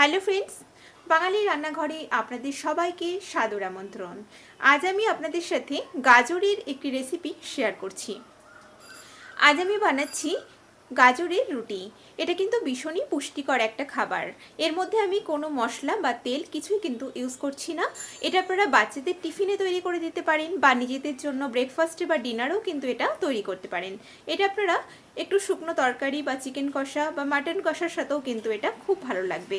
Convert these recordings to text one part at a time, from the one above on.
Hello friends, বাঙালি রান্নাঘরে আপনাদের সবাইকে সাদর আমন্ত্রণ। আজ আমি আপনাদের সাথে গাজরের একটি রেসিপি শেয়ার করছি। আজ আমি বানাচ্ছি গাজরের রুটি। এটা কিন্তু ভীষণই পুষ্টিকর একটা খাবার। এর মধ্যে আমি কোনো মশলা বা তেল কিছুই কিন্তু ইউজ করছি না। এটা আপনারা বাচ্চাদের টিফিনে তৈরি করে দিতে পারেন বা নিজেদের জন্য ব্রেকফাস্টে বা ডিনারেও কিন্তু এটা তৈরি করতে পারেন। এটা আপনারা একটু শুকনো তরকারি বা চিকেন কষা বা মাটন কষার সাথেও কিন্তু এটা খুব ভালো লাগবে।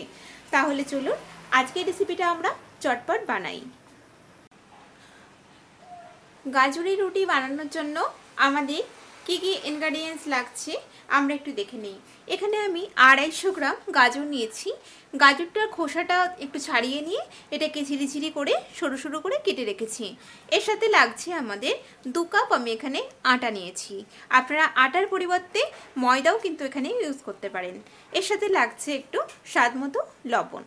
তাহলে চলুন আজকের রেসিপিটা আমরা চটপট বানাই। গাজরের রুটি বানানোর জন্য আমাদের কি কি ইনগ্রেডিয়েন্টস লাগছে আমরা একটু দেখে নিই। এখানে আমি 250 গ্রাম গাজর নিয়েছি। গাজরটার খোসাটা একটু ছাড়িয়ে নিয়ে এটাকে ঝিরিঝিরি করে সরু সরু করে কেটে রেখেছি। এর সাথে লাগছে আমাদের 2 কাপ আমি এখানে আটা নিয়েছি। আপনারা আটার পরিবর্তে ময়দাও কিন্তু এখানে ইউজ করতে পারেন। এর সাথে লাগছে একটু স্বাদ মতো লবণ।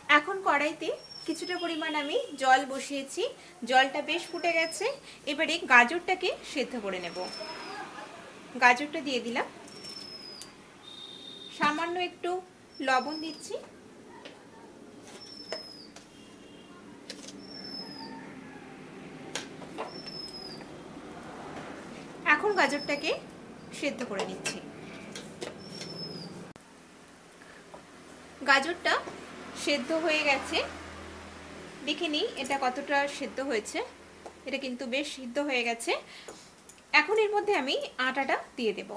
এখন কড়াইতে কিছুটা পরিমাণ আমি জল বসিয়েছি। জলটা বেশ ফুটে গেছে। এবারে গাজরটাকে সেদ্ধ করে নেব। গাজরটা দিয়ে দিলাম, সামান্য একটু লবণ দিচ্ছি। এখন গাজরটাকে সেদ্ধ করে নিচ্ছি। গাজরটা সেদ্ধ হয়ে গেছে, দেখে নিই এটা কতটা সেদ্ধ হয়েছে। এটা কিন্তু বেশ সিদ্ধ হয়ে গেছে। এখন এর মধ্যে আমি আটাটা দিয়ে দেব।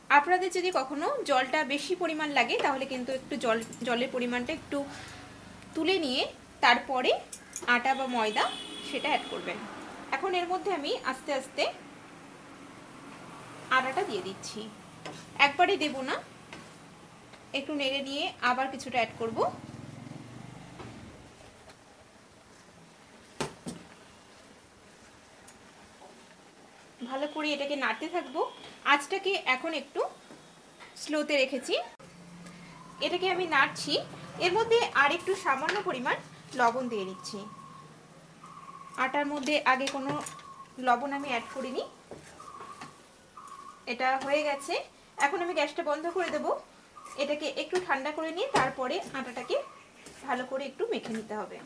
আপনাদের যদি কখনো জলটা বেশি পরিমাণ লাগে তাহলে কিন্তু একটু জলের পরিমাণটা একটু তুলে নিয়ে তারপরে আটা বা ময়দা সেটা অ্যাড করবেন। এখন এর মধ্যে আমি আস্তে আস্তে আটাটা দিয়ে দিচ্ছি। একবারে দেব না, একটু নেড়ে নিয়ে আবার কিছুটা অ্যাড করব। ভালো করে এটাকে নাড়তে থাকবো। আঁচটাকে এখন একটু স্লোতে রেখেছি। এটাকে আমি নাড়ছি। এর মধ্যে আর একটু সামান্য পরিমাণ লবণ দিয়ে নিচ্ছি। আটার মধ্যে আগে কোনো লবণ আমি অ্যাড করিনি। এটা হয়ে গেছে। এখন আমি গ্যাসটা বন্ধ করে দেব। এটাকে একটু ঠান্ডা করে নিয়ে তারপরে আটাটাকে ভালো করে একটু মেখে নিতে হবে।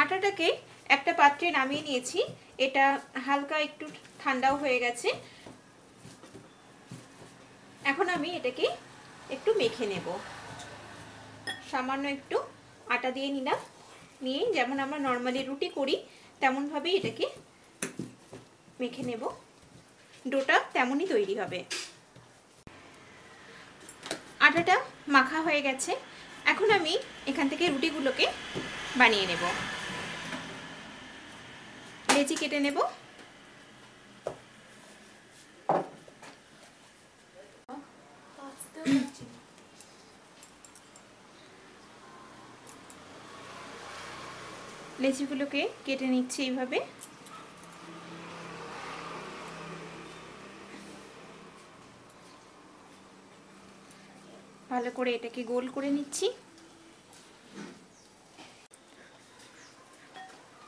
আটাটাকে একটা পাত্রে নামিয়ে নিয়েছি। এটা হালকা একটু ঠান্ডাও হয়ে গেছে। এখন আমি এটাকে একটু মেখে নেব। সামান্য একটু আটা দিয়ে নিলাম, নিয়ে যেমন আমরা নর্মালি রুটি করি তেমনভাবেই এটাকে মেখে নেব। ডোটা তেমনই তৈরি হবে। আটাটা মাখা হয়ে গেছে। এখন আমি এখান থেকে রুটিগুলোকে বানিয়ে নেব। লেচি কেটে নেব। লেচিগুলোকে কেটে নিচ্ছি এইভাবে। ভালো করে এটাকে গোল করে নিচ্ছি।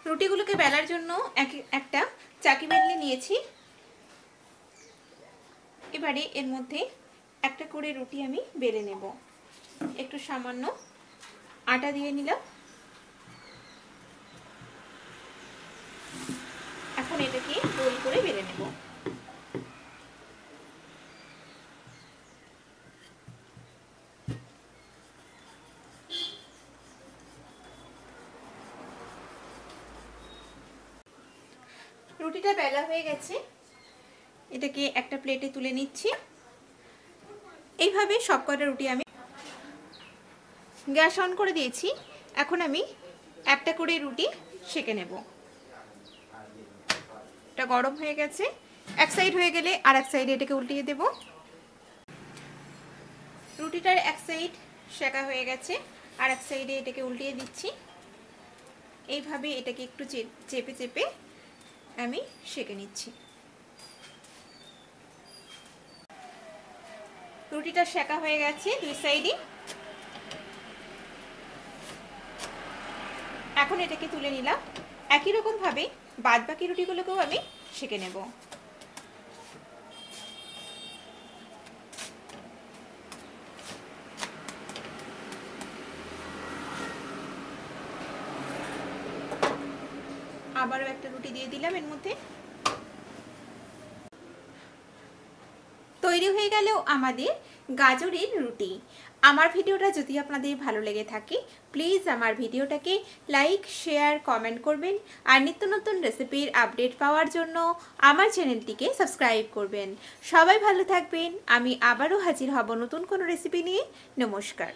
রুটিগুলোকে বেলার জন্য একটা চাকি বেলনি নিয়েছি। এবারে এর মধ্যে একটা করে রুটি আমি বেলে নেব। একটু সামান্য আটা দিয়ে নিলাম। এখন এটাকে গোল করে বেলে নেব। রুটিটা বেলা হয়ে গেছে। এটাকে একটা প্লেটে তুলে নিচ্ছি। এইভাবে সবকটা রুটি আমি গ্যাস অন করে দিয়েছি। এখন আমি একটা করে রুটি সেঁকে নেব। এটা গরম হয়ে গেছে। এক সাইড হয়ে গেলে আর এক সাইডে এটাকে উল্টিয়ে দেব। রুটিটার এক সাইড সেঁকা হয়ে গেছে, আর এক সাইডে এটাকে উল্টিয়ে দিচ্ছি। এইভাবে এটাকে একটু চেপে চেপে আমি সেঁকে নিচ্ছি। রুটিটা সেঁকা হয়ে গেছে দুই সাইডই। এখন এটাকে তুলে নিলাম। একই রকম ভাবে বাদবাকি রুটিগুলোকেও আমি সেঁকে নেব। আবারও একটা রুটি দিয়ে দিলাম এর মধ্যে। তৈরি হয়ে গেল আমাদের গাজরের রুটি। আমার ভিডিওটা যদি আপনাদের ভালো লেগে থাকে প্লিজ আমার ভিডিওটাকে লাইক শেয়ার কমেন্ট করবেন আর নিত্য নতুন রেসিপির আপডেট পাওয়ার জন্য আমার চ্যানেলটিকে সাবস্ক্রাইব করবেন। সবাই ভালো থাকবেন। আমি আবারও হাজির হব নতুন কোনো রেসিপি নিয়ে। নমস্কার।